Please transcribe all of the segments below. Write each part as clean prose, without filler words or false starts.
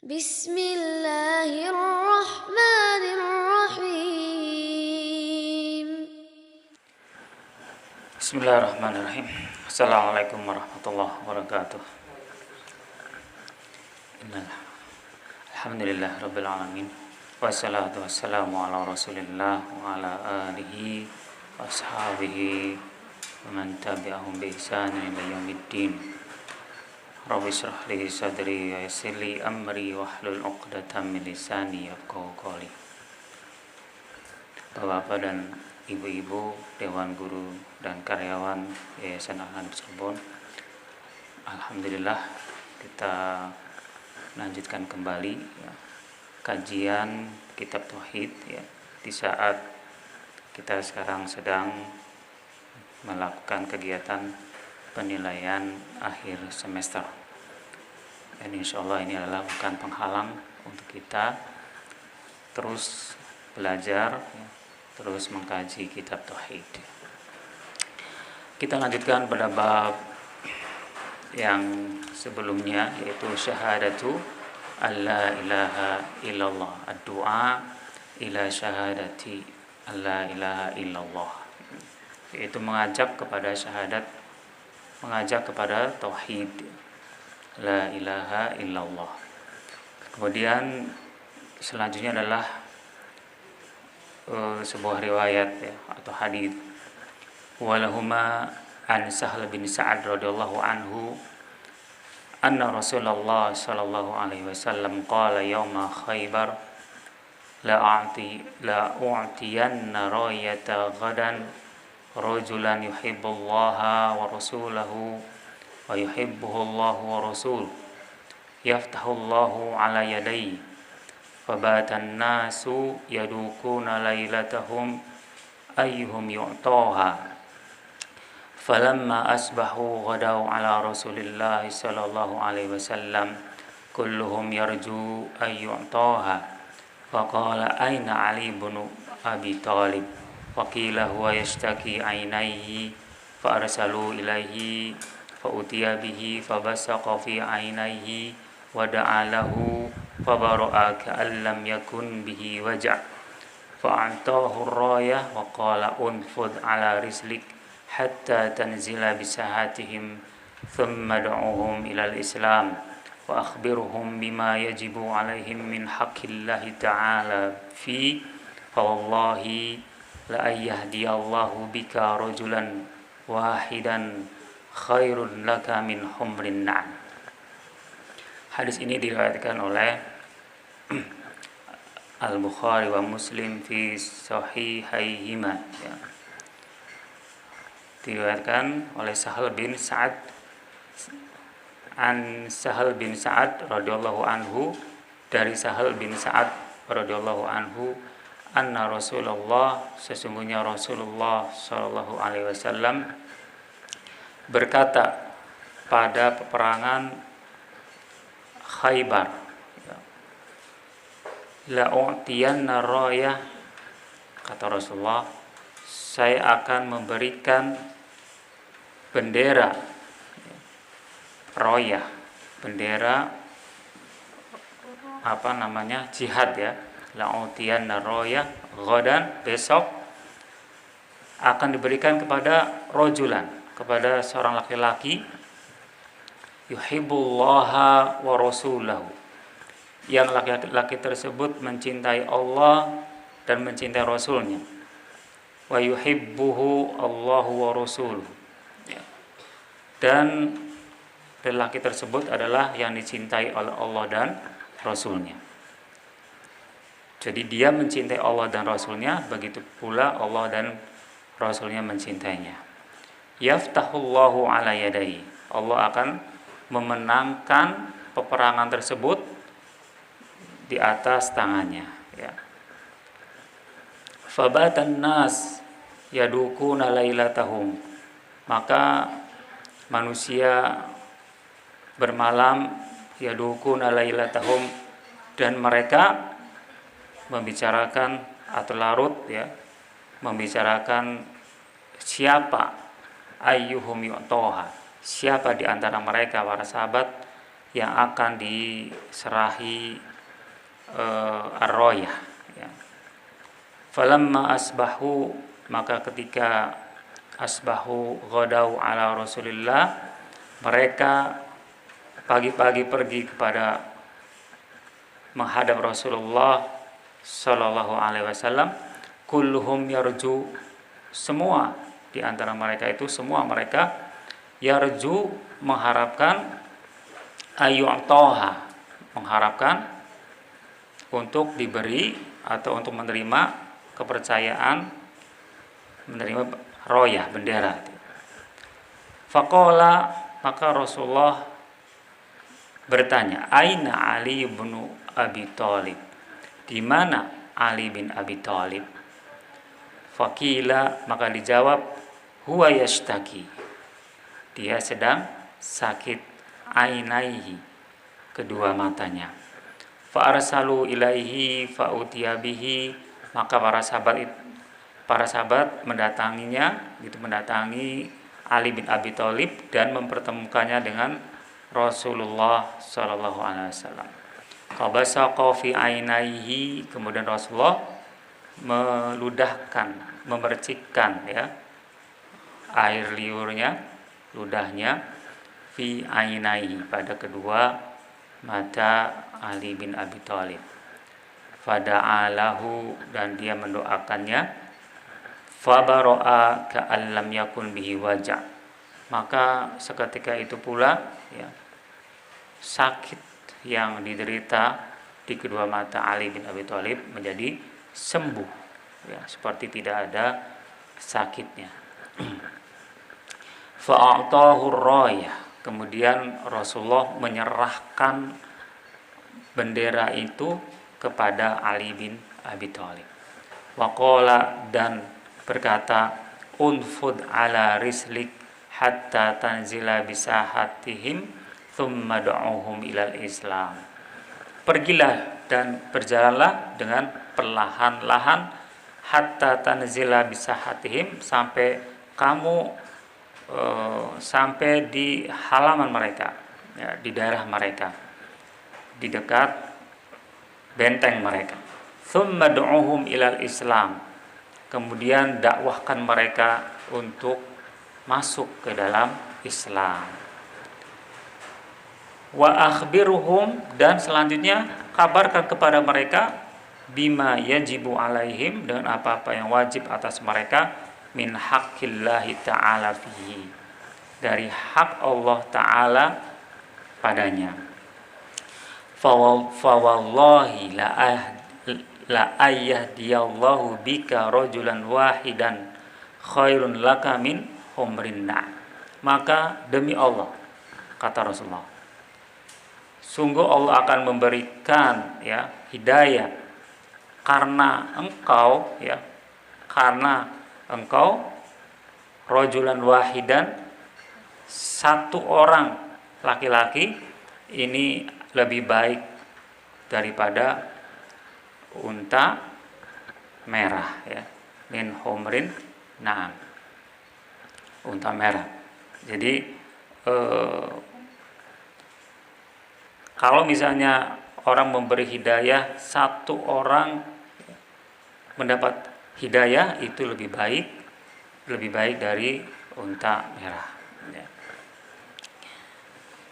Bismillahirrahmanirrahim. Bismillahirrahmanirrahim. Assalamualaikum warahmatullahi wabarakatuh. Alhamdulillah rabbil alamin. Wassalatu wassalamu ala Rasulillah wa ala alihi wa ashabihi wa man tabi'ahum bi ihsanin ila yaumiddin. Rabbi shrah li sadri wa yassir li amri wahlul 'uqdatam min lisani yafqahu qawli. Bapak dan ibu-ibu, dewan guru dan karyawan Yayasan Al-Hanafi Cirebon, alhamdulillah kita lanjutkan kembali ya, kajian kitab tauhid ya, di saat kita sekarang sedang melakukan kegiatan penilaian akhir semester. Dan insyaallah ini adalah bukan penghalang untuk kita terus belajar ya, terus mengkaji kitab tauhid. Kita lanjutkan pada bab yang sebelumnya, yaitu syahadatu alla ilaha illallah, ad-du'a ila syahadati alla ilaha illallah, yaitu mengajak kepada syahadat, mengajak kepada tauhid la ilaha illallah. Kemudian selanjutnya adalah sebuah riwayat ya, atau hadis. Walahuma an Sahl bin Sa'ad radhiyallahu anhu anna Rasulullah sallallahu alaihi wasallam qala yauma Khaybar la u'tiyanna rayata ghadan rajulan yuhibbullaha wa rasulahu wa yuhibbuhu Allah wa rasuluhu yaftahullahu ala yadayhi fabatan nasu yadukuna lailatahum ayyuhum yu'taha falamma asbahu ghadaw ala Rasulillah sallallahu alaihi wasallam kulluhum yarju ayyu'taha faqala aina Ali bin Abi Thalib faqila huwa yashtaki ainaihi fa arsalu ilaihi fa utiya bihi fabasaqa fi ainaihi wa da'a lahu fabara'a ka'an lam yakun bihi waja' fa'atahu ar-rayah wa qala unfud ala rislik hatta tanzila bisahatihim thumma da'uhum ila al-islam wa akhbirhum bima yajibu alaihim min haqqillahi ta'ala fi fa wallahi la ayyahdiyallahu bika rajulan wahidan khairun laka min humrin na'am. Hadis ini diriwayatkan oleh Al-Bukhari wa Muslim fi sahihaihima ya. Diriwayatkan oleh Sahl bin Sa'ad an Sahl bin Sa'ad radhiyallahu anhu, dari Sahl bin Sa'ad radhiyallahu anhu, anna Rasulullah, sesungguhnya Rasulullah sallallahu alaihi wasallam berkata pada peperangan Khaybar, la u'tiyanna rayah, kata Rasulullah, saya akan memberikan bendera royah, bendera jihad ya, la'utiyanna royah ghadan, besok akan diberikan kepada rojulan, kepada seorang laki-laki, yuhibbullaha wa rasulahu, yang laki-laki tersebut mencintai Allah dan mencintai Rasulnya, wa yuhibbuhu Allahu wa rasuluhu, dan lelaki tersebut adalah yang dicintai oleh Allah dan Rasulnya. Jadi dia mencintai Allah dan Rasulnya, begitu pula Allah dan Rasulnya mencintainya. Yaftahullahu ala yadayhi, Allah akan memenangkan peperangan tersebut di atas tangannya ya. Fabatan nas yadukuna lailatahum, maka manusia bermalam, yadukuna lailatahum, dan mereka membicarakan atau larut ya, membicarakan siapa ayyuhum yu'taha, siapa di antara mereka para sahabat yang akan diserahi ar-rayah, ya. Falamma asbahu, maka ketika asbahu ghadau ala Rasulillah, mereka pagi-pagi pergi kepada menghadap Rasulullah sallallahu alaihi wasallam. Kulluhum yarju, semua di antara mereka itu, semua mereka yarju, mengharapkan, ayyu'taha, mengharapkan untuk diberi atau untuk menerima kepercayaan, menerima royah, bendera. Faqala, maka Rasulullah bertanya, aina Ali bin Abi Thalib, di mana Ali bin Abi Thalib? Faqila, maka dijawab, huwa yashtaki, dia sedang sakit, ainaihi, kedua matanya. Fa arsalu ilaihi fa utiya bihi, maka para sahabat mendatanginya, gitu, mendatangi Ali bin Abi Thalib dan mempertemukannya dengan Rasulullah sallallahu alaihi wasallam. Qabasaqa fi ainaihi, kemudian Rasulullah meludahkan, memercikkan, ya, air liurnya, ludahnya, fi ainaihi, pada kedua mata Ali bin Abi Thalib. Fada'alahu, dan dia mendoakannya. Fabara'a ka'allam yakun bihi waja', maka seketika itu pula, ya, sakit yang diderita di kedua mata Ali bin Abi Thalib menjadi sembuh, ya, seperti tidak ada sakitnya. Fa'atahu rayah, kemudian Rasulullah menyerahkan bendera itu kepada Ali bin Abi Thalib. Waqala, dan berkata, unfud ala rislik hatta tanzila bisahatihim thumma du'uhum ilal Islam. Pergilah dan berjalanlah dengan perlahan-lahan, hatta tanzila bisahatihim, sampai kamu sampai di halaman mereka, ya, di daerah mereka, di dekat benteng mereka. Thumma du'uhum ilal Islam, kemudian dakwahkan mereka untuk masuk ke dalam Islam. Wa akhbiruhum, dan selanjutnya kabarkan kepada mereka, bima yajibu alaihim, dengan apa-apa yang wajib atas mereka, min haqqillahi ta'ala fihi, dari hak Allah Ta'ala padanya. Fawallahi la ayyahdiyallahu bika rajulan wahidan khairun laka min humrin na'am. Maka demi Allah, kata Rasulullah, sungguh Allah akan memberikan, ya, hidayah karena engkau, ya, karena engkau, rajulan wahidan, satu orang laki-laki, ini lebih baik daripada unta merah, ya, min humrin na'am, unta merah. Jadi kalau misalnya orang memberi hidayah, satu orang mendapat hidayah, itu lebih baik dari unta merah, ya.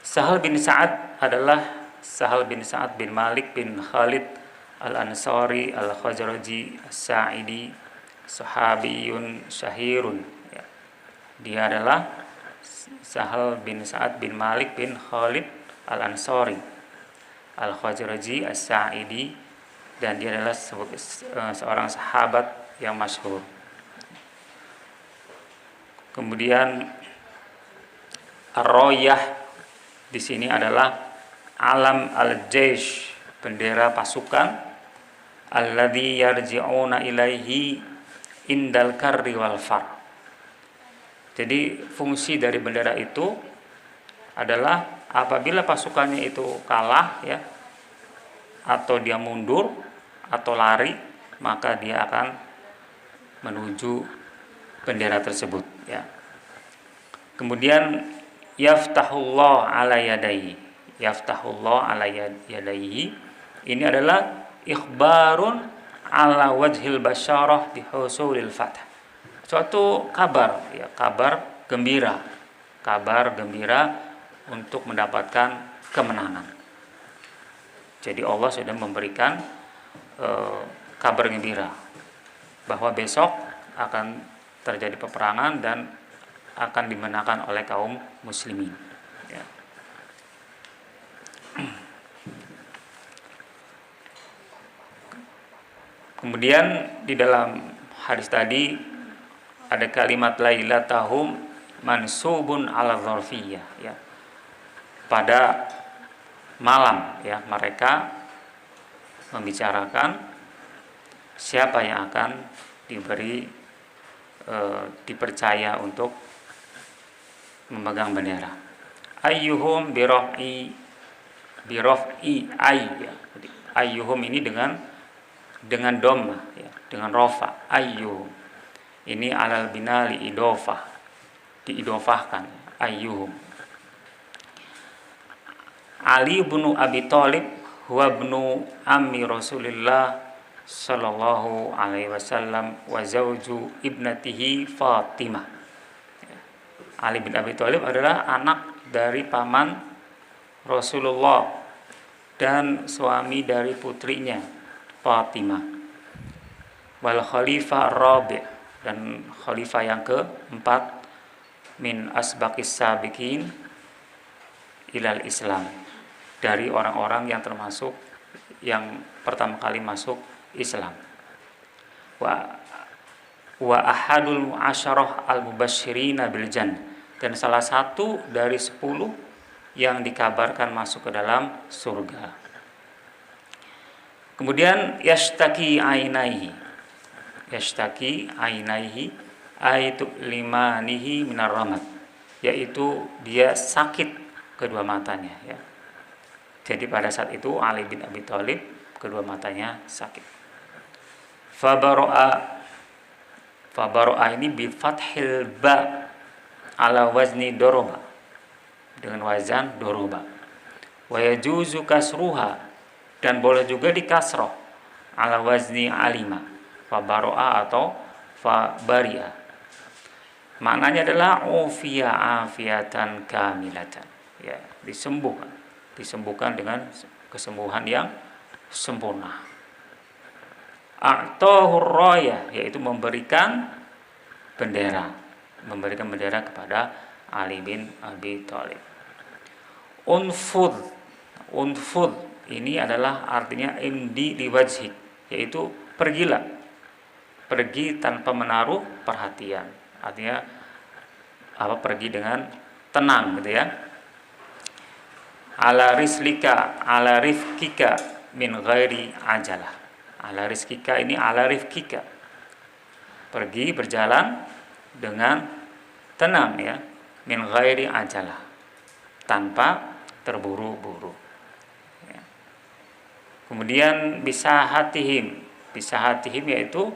Sahal bin Sa'ad adalah Sahal bin Sa'ad bin Malik bin Khalid al-Ansari al-Khazraji as-Sa'idi, sahabiyun syahirun, ya. Dia adalah Sahal bin Sa'ad bin Malik bin Khalid al-Ansari al-Khazraji as-Sa'idi, dan dia adalah seorang sahabat yang masyhur. Kemudian ar-rayah di sini adalah alam al-jaish, bendera pasukan, alladzi yarji'una ilaihi indal karri wal far. Jadi fungsi dari bendera itu adalah apabila pasukannya itu kalah, ya, atau dia mundur atau lari, maka dia akan menuju bendera tersebut, ya. Kemudian yaftahullah ala yadayhi, yaftahullah ala yadayhi. Ini adalah ikhbarun ala wajhil basyarah bihusulil fath. Suatu kabar, ya, kabar gembira untuk mendapatkan kemenangan. Jadi Allah sudah memberikan kabar gembira bahwa besok akan terjadi peperangan dan akan dimenangkan oleh kaum muslimin, ya. Kemudian di dalam hadis tadi ada kalimat lailatahum mansubun ala dzarfiyah, ya. Pada malam, ya, mereka membicarakan siapa yang akan dipercaya untuk memegang bendera. Ayyuhum biraf'i ay, ya. Ayyuhum ini dengan dhamma, ya, dengan rofa. Ayyuhum ini alal bina li idofah, diidofahkan. Ayyuhum. Ali bin Abi Thalib huwa ibnu ammi Rasulillah sallallahu alaihi wasallam wa zauju ibnatihi Fatimah. Ali bin Abi Thalib adalah anak dari paman Rasulullah dan suami dari putrinya Fatimah. Wal khalifah rabi', dan khalifah yang keempat min asbaqis sabiqin ilal Islam, dari orang-orang yang termasuk yang pertama kali masuk Islam. Wa ahadul mu'asyarah al-mubasyirina bil jannah, dan salah satu dari 10 yang dikabarkan masuk ke dalam surga. Kemudian yashtaki ainaihi aitu limanihi minar ramat, yaitu dia sakit kedua matanya, ya. Jadi pada saat itu Ali bin Abi Thalib kedua matanya sakit. Fabaro'a ini bi fathil ba ala wazni doroba, dengan wazan doroba. Wa yajuzu kasruha, dan boleh juga dikasroh ala wazni alima, fabaro'a atau fabari'a. Maknanya adalah ufiya afiatan kamilatan, ya, disembuhkan dengan kesembuhan yang sempurna. A'tahur raya, yaitu memberikan bendera kepada Ali bin Abi Thalib. Unfud ini adalah artinya imdi liwajhik, yaitu pergi tanpa menaruh perhatian, artinya pergi dengan tenang, gitu ya. Ala rifkika min ghairi ajalah. Ala rizkika ini ala rifkika, pergi berjalan dengan tenang, ya, min ghairi ajalah, tanpa terburu-buru, ya. Kemudian bisahatihim yaitu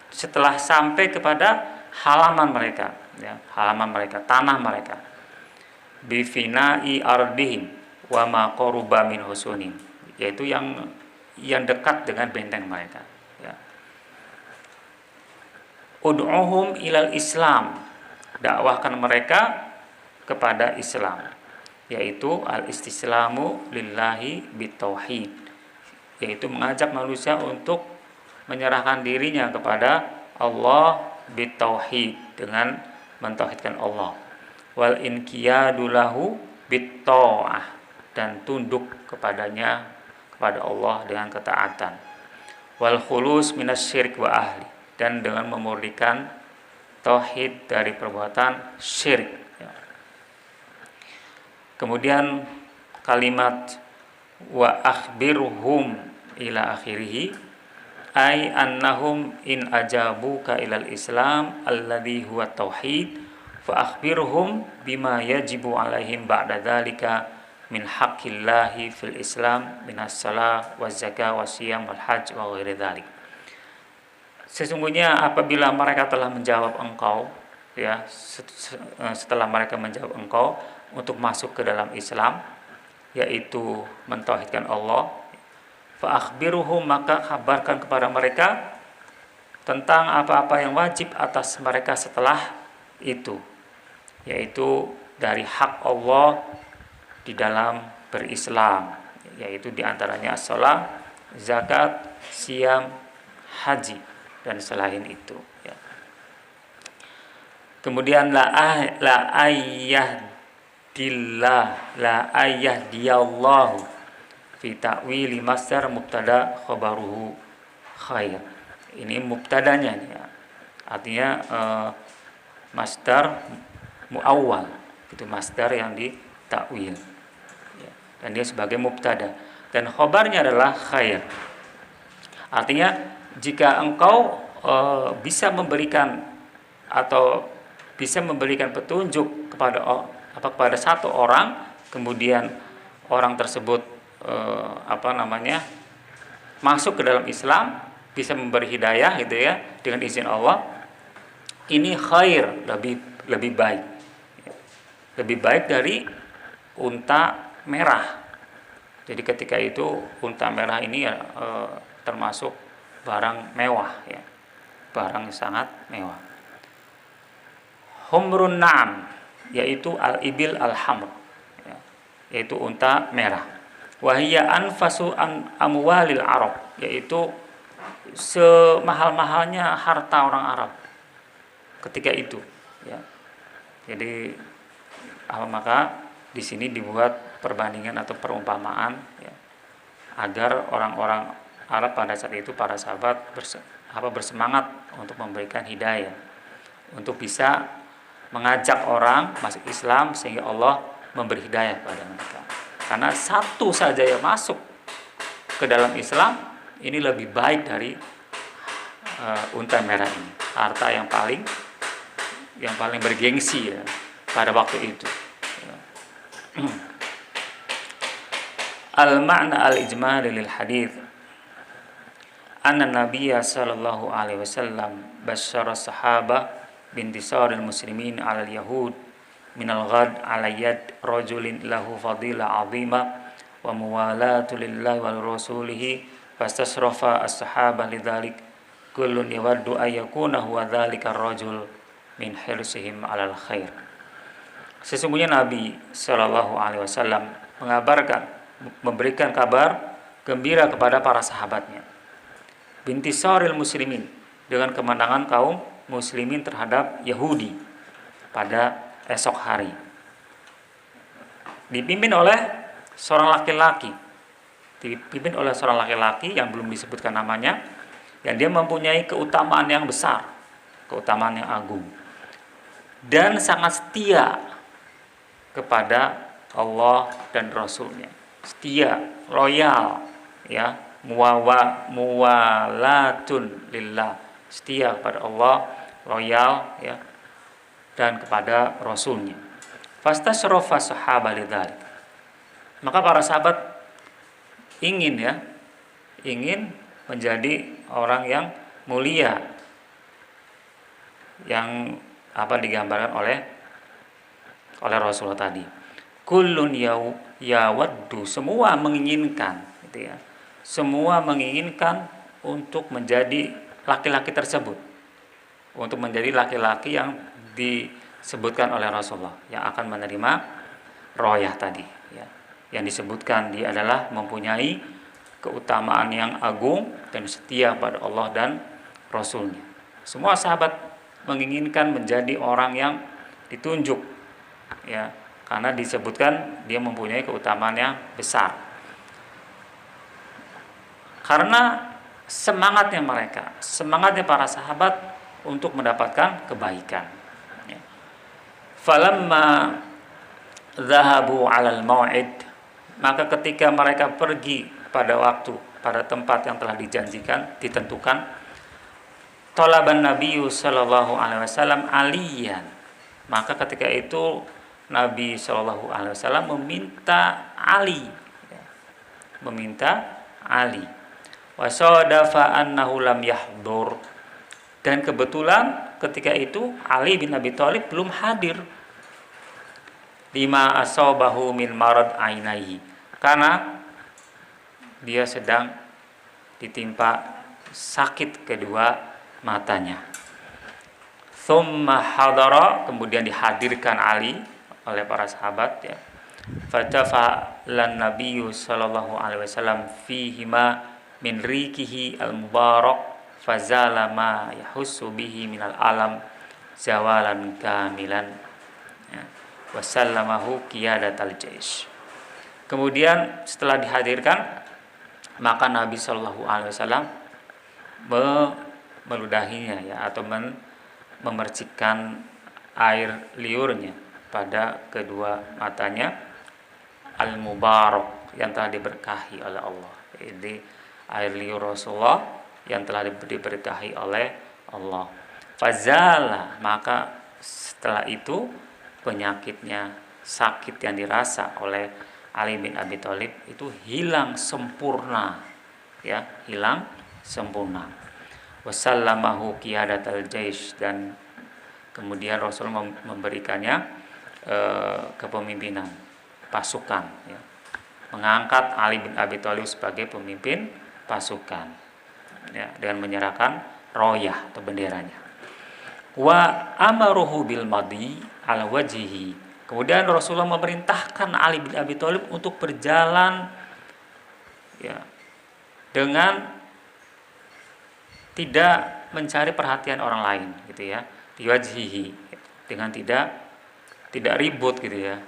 setelah sampai kepada halaman mereka, ya, tanah mereka. Bifina'i ardihim wa ma qaruba min husunin, yaitu yang dekat dengan benteng mereka, ya. Ud'uhum ilal Islam, dakwahkan mereka kepada Islam, yaitu al-istislamu lillahi bitauhid, yaitu mengajak manusia untuk menyerahkan dirinya kepada Allah bitauhid, dengan mentauhidkan Allah. Wal inqiyadu lahu bitta'ah, dan tunduk kepada Allah dengan ketaatan. Wal khulus minasyirik wa ahli, dan dengan memurnikan tauhid dari perbuatan syirik, ya. Kemudian kalimat wa akhbirhum ila akhirih, ay annahum in ajabuka ilal islam alladhi huwa tauhid fa akhbirhum bima yajibu alaihim ba'da dzalika min haqqillahi fil Islam minas shalah waz zakah wasiyam wal hajj wa ghairi dzalik. Sesungguhnya apabila mereka telah menjawab engkau, ya, setelah mereka menjawab engkau untuk masuk ke dalam Islam, yaitu mentauhidkan Allah, fa akhbiruhum, maka kabarkan kepada mereka tentang apa-apa yang wajib atas mereka setelah itu, yaitu dari hak Allah di dalam berislam, yaitu diantaranya as-shalah, zakat, siam, haji, dan selain itu ya. Kemudian la ayyadillahu fi ta'wili masdar mubtada khabaruhu khair. Ini mubtadanya ya. Artinya masdar muawwal, itu masdar yang ditakwil ya. Dan dia sebagai mubtada, dan khabarnya adalah khair. Artinya jika engkau bisa memberikan atau bisa memberikan petunjuk kepada satu orang, kemudian orang tersebut masuk ke dalam Islam, bisa memberi hidayah gitu ya, dengan izin Allah, ini khair, lebih baik. Lebih baik dari unta merah. Jadi ketika itu unta merah ini termasuk barang mewah ya. Barang yang sangat mewah. Humrun na'am, yaitu al-ibil al-hamr ya, yaitu unta merah. Wahiyya anfasu amwalil Arab, yaitu semahal-mahalnya harta orang Arab ketika itu ya. Jadi maka di sini dibuat perbandingan atau perumpamaan ya, agar orang-orang Arab pada saat itu, para sahabat bersemangat untuk memberikan hidayah, untuk bisa mengajak orang masuk Islam, sehingga Allah memberi hidayah kepada mereka. Karena satu saja yang masuk ke dalam Islam ini lebih baik dari unta merah ini, harta yang paling bergengsi ya pada waktu itu. Al-ma'na al-ijmali lil hadits anna nabiyya sallallahu alaihi wasallam basyara sahaba bintisaril muslimin 'alal yahud minal ghad 'ala yad rajulin lahu fadilah 'azima wa muwalatu lillahi wal rasulihi fastasrafa as-sahaba lidzalik kullun yawaddu ayyakuna huwa dzalika ar-rajul min hirsihim 'alal khair. Sesungguhnya Nabi sallallahu alaihi wasallam memberikan kabar gembira kepada para sahabatnya, bintisaril muslimin, dengan kemenangan kaum muslimin terhadap Yahudi pada esok hari, dipimpin oleh seorang laki-laki yang belum disebutkan namanya, yang dia mempunyai keutamaan yang besar, keutamaan yang agung, dan sangat setia kepada Allah dan Rasulnya, setia, loyal ya, muwalatun lillah, setia kepada Allah, loyal ya, dan kepada Rasulnya. Fastasrafa sahaba lidzalik, maka para sahabat ingin menjadi orang yang mulia, yang digambarkan oleh Rasulullah tadi. Kullun yawaddu, semua menginginkan gitu ya. Semua menginginkan untuk menjadi laki-laki tersebut, untuk menjadi laki-laki yang disebutkan oleh Rasulullah, yang akan menerima royah tadi ya. Yang disebutkan dia adalah mempunyai keutamaan yang agung dan setia pada Allah dan Rasulnya. Semua sahabat menginginkan menjadi orang yang ditunjuk ya, karena disebutkan dia mempunyai keutamaan yang besar. Karena semangatnya para sahabat untuk mendapatkan kebaikan. Falamma zahabu 'alal mau'id, maka ketika mereka pergi pada tempat yang telah ditentukan, talaban nabiyyu sallallahu alaihi wasallam aliyan, maka ketika itu Nabi sallallahu alaihi wasallam meminta Ali. Wa sadafa annahu lam yahdur, dan kebetulan ketika itu Ali bin Abi Thalib belum hadir. Lima asabahu min marad ainaihi, karena dia sedang ditimpa sakit kedua matanya. Thumma hadara, kemudian dihadirkan Ali oleh para sahabat, ya. Fatafa'lan nabiyyu sallallahu alaihi wasallam fihima min rikihi al-mubarak fazala ma yahussu bihi minal alam zawalan kamilan, ya. Wasallamahu qiyadatal jaish. Kemudian setelah dihadirkan, maka Nabi sallallahu alaihi wasallam meludahinya, ya, atau memercikkan air liurnya pada kedua matanya al-mubarak yang telah diberkahi oleh Allah. Jadi air liur Rasulullah yang telah diberkahi oleh Allah. Fazala, maka setelah itu penyakitnya, sakit yang dirasa oleh Ali bin Abi Thalib itu hilang sempurna, ya, hilang sempurna. Wasallamahu qiyadatal jaish, dan kemudian Rasul memberikannya kepemimpinan pasukan, ya. Mengangkat Ali bin Abi Thalib sebagai pemimpin pasukan, ya, dengan menyerahkan royah atau benderanya. Wa amaruhu bil madi ala wajhihi, kemudian Rasulullah memerintahkan Ali bin Abi Thalib untuk berjalan, ya, dengan tidak mencari perhatian orang lain, gitu ya, biwajhihi, dengan tidak ribut, gitu ya,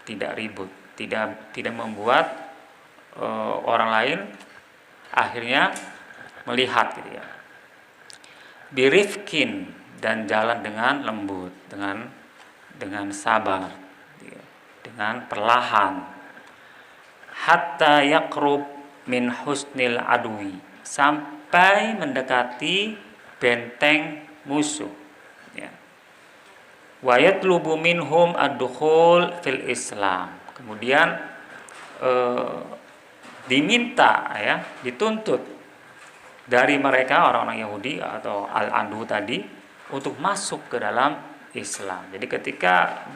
tidak ribut, tidak membuat orang lain akhirnya melihat, gitu ya. Birifkin, dan jalan dengan lembut, dengan sabar, gitu ya, dengan perlahan. Hatta yaqrub min husnil adwi, sampai mendekati benteng musuh, ya. Wa yatlubu minhum ad-dukhul fil Islam, kemudian diminta, ya, dituntut dari mereka orang-orang Yahudi atau al-adu tadi untuk masuk ke dalam Islam. Jadi ketika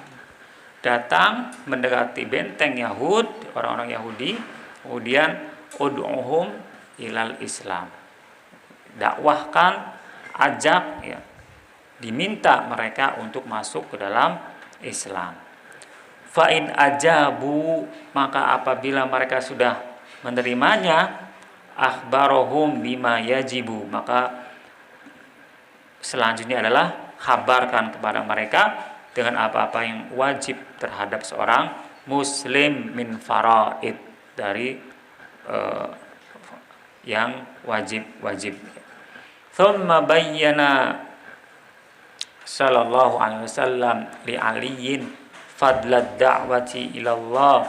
datang mendekati benteng Yahud, orang-orang Yahudi, kemudian ud'uhum ilal Islam, dakwahkan, ajak, ya, diminta mereka untuk masuk ke dalam Islam. Fa in ajabu, maka apabila mereka sudah menerimanya, akhbarohum bima yajibu, maka selanjutnya adalah kabarkan kepada mereka dengan apa-apa yang wajib terhadap seorang muslim min faraid, dari yang wajib. Thumma bayyana sallallahu alaihi wasallam li aliyin fadlad da'wati ila Allah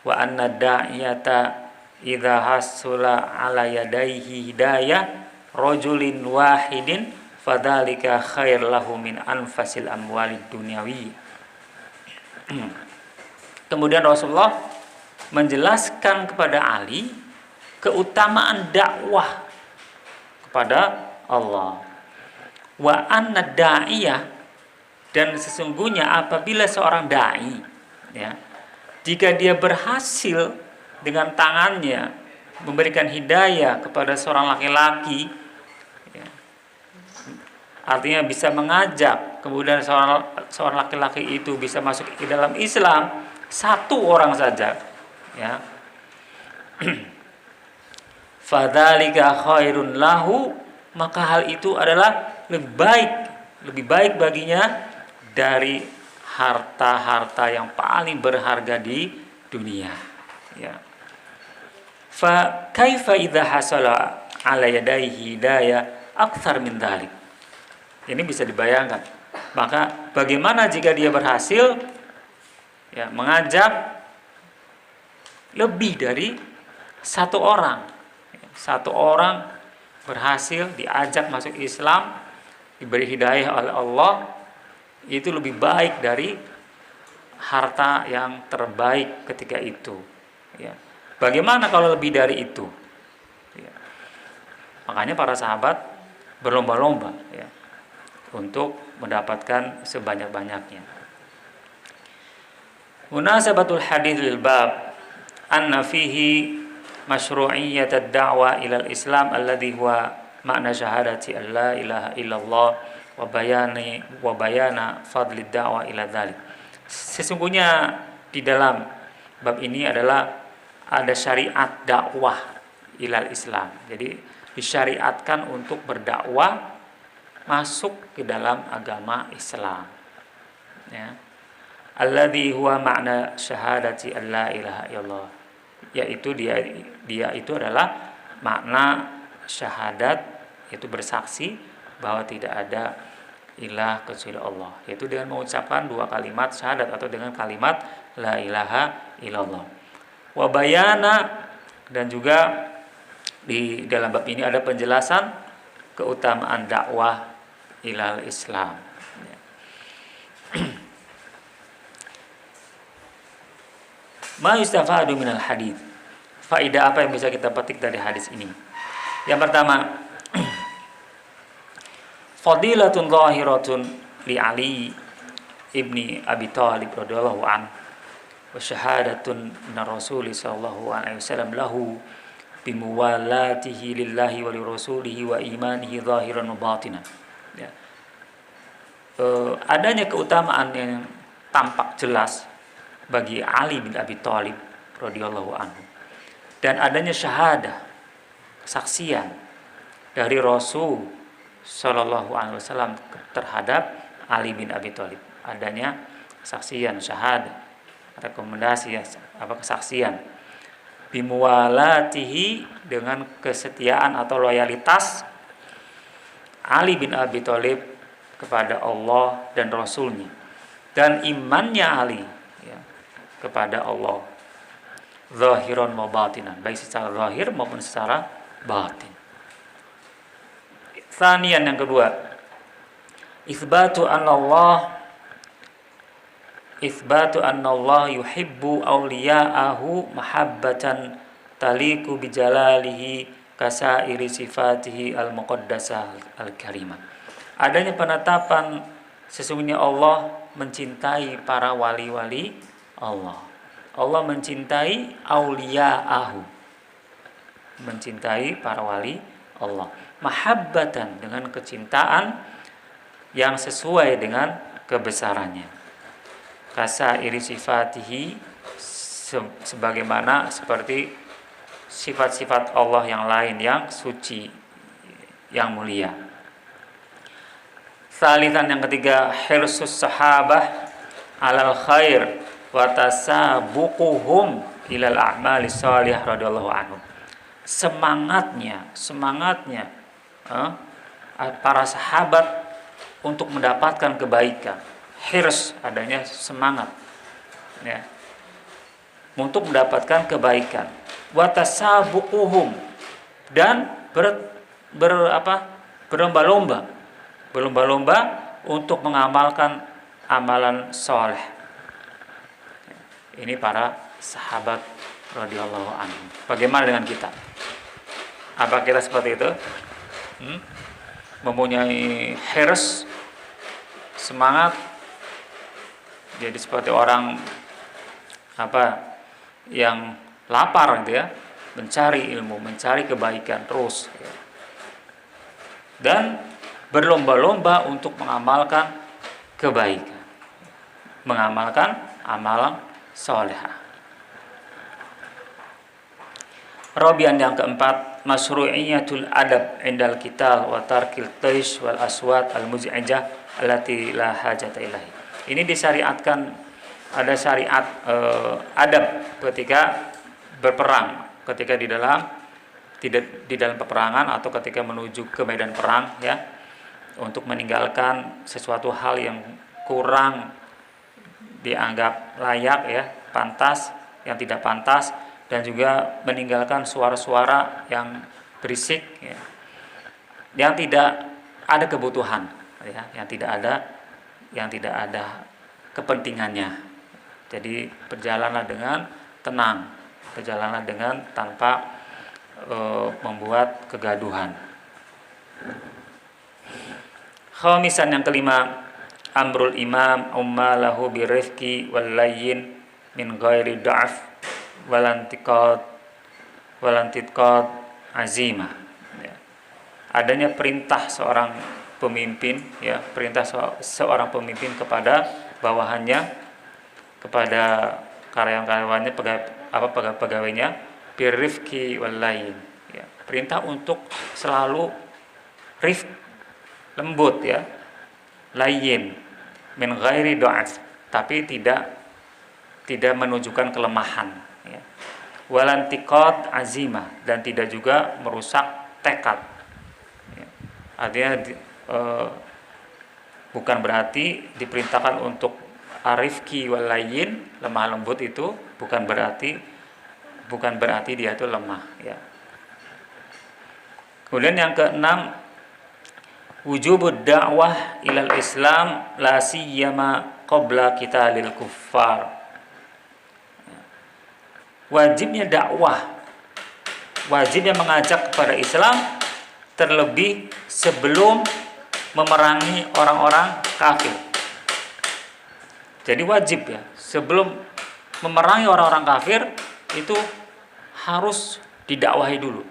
wa anna da'iyata idza hasula ala yadayhi hidayah rajulin wahidin fadzalika khair lahu min anfasil amwalid dunyawi. Kemudian Rasulullah menjelaskan kepada Ali keutamaan dakwah kepada Allah. Wa anna da'iyah, dan sesungguhnya apabila seorang dai, ya, jika dia berhasil dengan tangannya memberikan hidayah kepada seorang laki-laki, ya, artinya bisa mengajak, kemudian seorang laki-laki itu bisa masuk ke dalam Islam, satu orang saja, ya, fadzalika khairun lahu, maka hal itu adalah lebih baik baginya dari harta-harta yang paling berharga di dunia, ya. Fa kaifa idza hasala ala yadayhi hidayah aktsar min dzalik. Ini bisa dibayangkan. Maka bagaimana jika dia berhasil, ya, mengajak lebih dari satu orang. Satu orang berhasil diajak masuk Islam, diberi hidayah oleh Allah, itu lebih baik dari harta yang terbaik ketika itu, ya. Bagaimana kalau lebih dari itu, ya. Makanya para sahabat berlomba-lomba, ya, untuk mendapatkan sebanyak-banyaknya. Munasabatul hadits lil bab anna fihi masyru'iyyat ad-da'wa ila al-Islam alladhi huwa makna syahadati an la ilaha illallah wa bayana fadli da'wa ila dzalik. Sesungguhnya di dalam bab ini adalah ada syariat dakwah ilal Islam. Jadi disyariatkan untuk berdakwah masuk ke dalam agama Islam. Ya. Alladzi huwa makna syahadati an la ilaha illallah. Yaitu dia itu adalah makna syahadat, yaitu bersaksi bahwa tidak ada ilah kecuali Allah, yaitu dengan mengucapkan dua kalimat syahadat atau dengan kalimat la ilaha illallah. Wa bayana, dan juga di dalam bab ini ada penjelasan keutamaan dakwah ilal Islam. Ma yustafadu minal hadits. Faedah apa yang bisa kita petik dari hadis ini? Yang pertama, fadilatun zahiratun li Ali ibni Abi Thalib radhiyallahu an wa syahadatun min Rasul sallallahu alaihi wasallam lahu bimuwalatihi lillahi wa li rasulihi wa imanihi zahiran wa batinan. Ya. Adanya keutamaan yang tampak jelas bagi Ali bin Abi Thalib radhiyallahu anhu, dan adanya syahadah, kesaksian dari Rasul sallallahu alaihi wasallam terhadap Ali bin Abi Thalib. Adanya kesaksian, syahadah, rekomendasi, kesaksian. Bimuwalatihi, dengan kesetiaan atau loyalitas Ali bin Abi Thalib kepada Allah dan Rasulnya, dan imannya Ali kepada Allah zahiran wa batinan, baik secara zahir maupun secara batin. Tsaniyan, yang kedua, itsbatu anna Allah yuhibbu awliya'ahu mahabbatan taliku bijalalihi kasairi sifatihi al-muqaddasah al-karimah. Adanya penetapan sesungguhnya Allah mencintai para wali-wali Allah. Allah mencintai auliya'ahu, mencintai para wali Allah. Mahabbatan, dengan kecintaan yang sesuai dengan kebesarannya. Kasairi sifatihi, sebagaimana seperti sifat-sifat Allah yang lain yang suci, yang mulia. Salisan, yang ketiga, hirsus sahabah alal khair wa tasabuquhum ilal a'mali shalihah radhiyallahu anhum. Semangatnya para sahabat untuk mendapatkan kebaikan. Hirs, adanya semangat ya, untuk mendapatkan kebaikan. Wa tasabuquhum, dan berlomba-lomba untuk mengamalkan amalan soleh. Ini para sahabat radhiyallahu anhum. Bagaimana dengan kita? Apa kita seperti itu? Mempunyai hirs, semangat, jadi seperti orang yang lapar gitu ya, mencari ilmu, mencari kebaikan terus ya. Dan berlomba-lomba untuk mengamalkan kebaikan, mengamalkan amalan solehah. Rabian, yang keempat, masyru'iyatul adab indal qital wa tarkil taish wal aswat al muz'ijah allati la hajata ilahi. Ini disyariatkan, ada syariat adab ketika berperang, ketika di dalam peperangan atau ketika menuju ke medan perang ya, untuk meninggalkan sesuatu hal yang kurang dianggap layak ya, pantas, yang tidak pantas, dan juga meninggalkan suara-suara yang berisik ya, yang tidak ada kebutuhan ya, yang tidak ada kepentingannya. Jadi berjalanlah dengan tenang, berjalanlah dengan tanpa membuat kegaduhan. Khamisan, yang kelima, amrul imam ummalahu birifqi wal layyin min ghairi da'af walantiqad azimah, ya. Adanya perintah seorang pemimpin, ya, perintah seorang pemimpin kepada bawahannya, kepada karyawan-karyawannya, pegawainya, birrifqi wal lain, ya. Perintah untuk selalu rifq, lembut, ya, layin, min ghairi du'af, tapi tidak menunjukkan kelemahan, ya. Walantiqad azimah, dan tidak juga merusak tekad, ya. Artinya bukan berarti diperintahkan untuk arifki walayin, lemah lembut, itu bukan berarti dia itu lemah, ya. Kemudian yang keenam, wujubud da'wah ilal Islam la siyama qabla qitalil kuffar. Wajibnya dakwah, wajibnya mengajak kepada Islam, terlebih sebelum memerangi orang-orang kafir. Jadi wajib, ya, sebelum memerangi orang-orang kafir itu harus didakwahi dulu,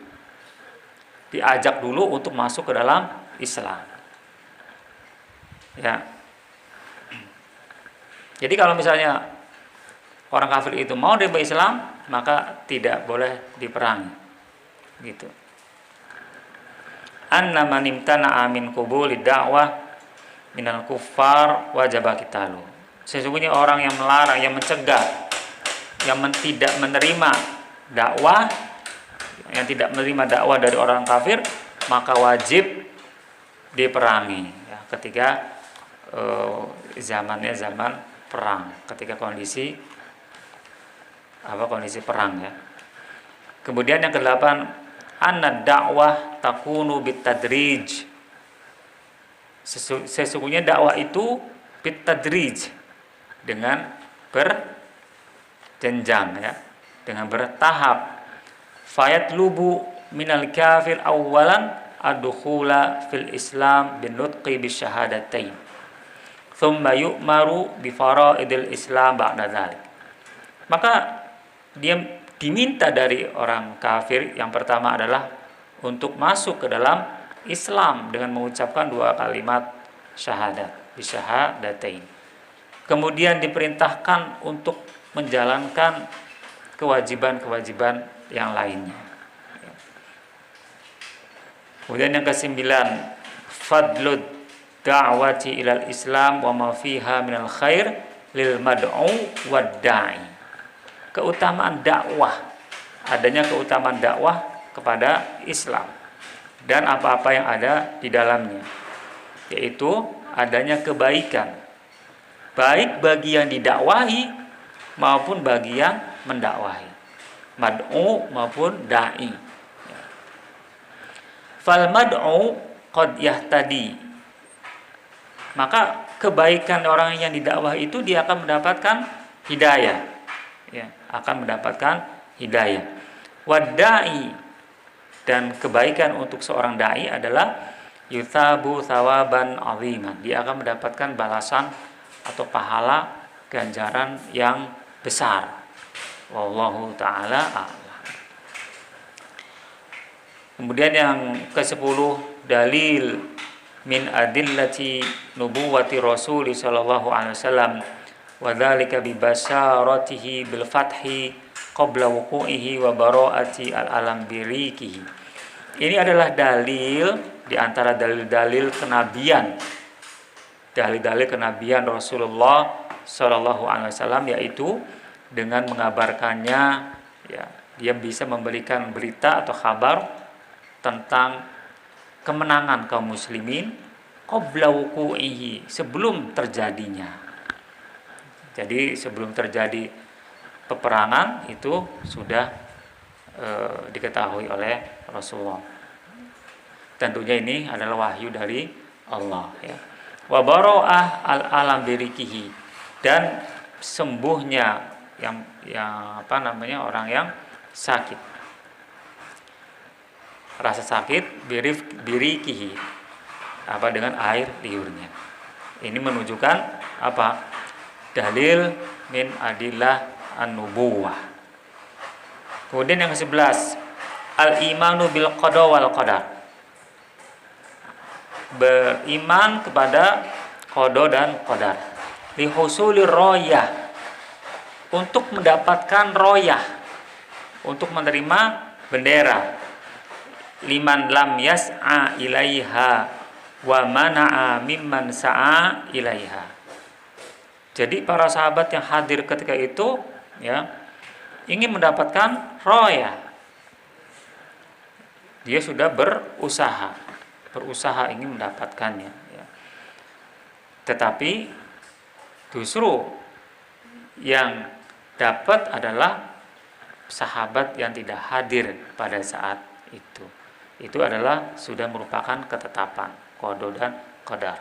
diajak dulu untuk masuk ke dalam Islam, ya. Jadi kalau misalnya orang kafir itu mau dari Islam, maka tidak boleh diperangi, gitu. Anna man imtana'a min qubulid da'wah minal kuffar wajib qitalu. Sesungguhnya orang yang melarang, yang mencegah, yang tidak menerima dakwah, yang tidak menerima dakwah dari orang kafir, maka wajib diperangi, ya, ketika zamannya zaman perang, ketika kondisi perang, ya. Kemudian yang kedelapan, anna dakwah takunu bitadrij. Sesungguhnya dakwah itu bitadrij, dengan berjenjang, ya, dengan bertahap. Fayatlubu minal kafir awwalan ad-dukhula fil Islam bin nutqi bisyahadatain, thumma yu'maru bi faraidil Islam ba'da dzalik. Maka dia diminta dari orang kafir yang pertama adalah untuk masuk ke dalam Islam dengan mengucapkan 2 kalimat syahadat, bisyahadatain. Kemudian diperintahkan untuk menjalankan kewajiban-kewajiban yang lainnya. Kemudian yang kesembilan, fadlud da'wati ilal Islam wa ma fiha minal khair lil mad'u wad da'i. Keutamaan dakwah, adanya keutamaan dakwah kepada Islam dan apa-apa yang ada di dalamnya, yaitu adanya kebaikan, baik bagi yang didakwahi maupun bagi yang mendakwahi, mad'u maupun da'i. Fal mad'u qad yahtadi, maka kebaikan orang yang didakwahi itu dia akan mendapatkan hidayah, ya, akan mendapatkan hidayah. Wad-da'i, dan kebaikan untuk seorang dai adalah yuthabu thawaban aziman, dia akan mendapatkan balasan atau pahala ganjaran yang besar. Wallahu ta'ala a'lam. Kemudian yang ke-10, dalil min adillati nubuwati Rasul sallallahu alaihi wasallam wa dzalika bi basyaratihi bil fathi qabla wuqu'ihi wa bara'ati al-alam birikihi. Ini adalah dalil di antara dalil-dalil kenabian, dalil-dalil kenabian Rasulullah sallallahu alaihi wasallam, yaitu dengan mengabarkannya, ya, dia bisa memberikan berita atau kabar tentang kemenangan kaum muslimin qabla wuqu'ihi, sebelum terjadinya. Jadi sebelum terjadi peperangan itu sudah diketahui oleh Rasulullah. Tentunya ini adalah wahyu dari Allah, ya. Wa bara'ah al-alam birikihi, dan sembuhnya yang orang yang sakit, rasa sakit, birikihi, dengan air liurnya. Ini menunjukkan dalil min adillah an-nubuwah, Kemudian yang ke-11, al-imanu bil qada wal qadar. Beriman kepada qada dan qadar. Li husulir royah, untuk mendapatkan royah, untuk menerima bendera. Liman lam yas'a ilaiha wa mana'a mimman sa'a ilaiha. Jadi para sahabat yang hadir ketika itu ya ingin mendapatkan royah. Dia sudah berusaha ingin mendapatkannya ya. Tetapi justru yang dapat adalah sahabat yang tidak hadir pada saat itu. Itu adalah sudah merupakan ketetapan qada dan qadar.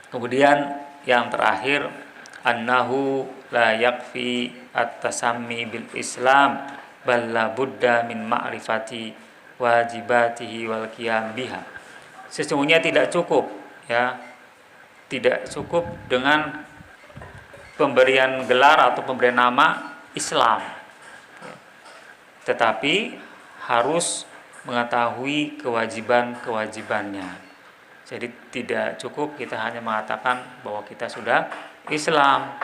Kemudian yang terakhir, annahu la yakfi at-tasammi bil Islam bal la budda min ma'rifati wajibatihi wal qiyam biha. Sesungguhnya tidak cukup ya. Tidak cukup dengan pemberian gelar atau pemberian nama Islam. Tetapi harus mengetahui kewajiban-kewajibannya. Jadi tidak cukup kita hanya mengatakan bahwa kita sudah Islam,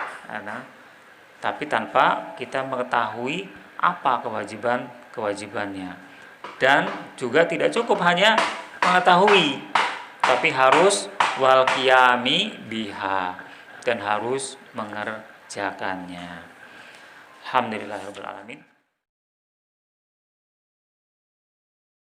tapi tanpa kita mengetahui apa kewajiban-kewajibannya. Dan juga tidak cukup hanya mengetahui, tapi harus wal qiyami biha, dan harus mengerjakannya. Alhamdulillahirabbil alamin.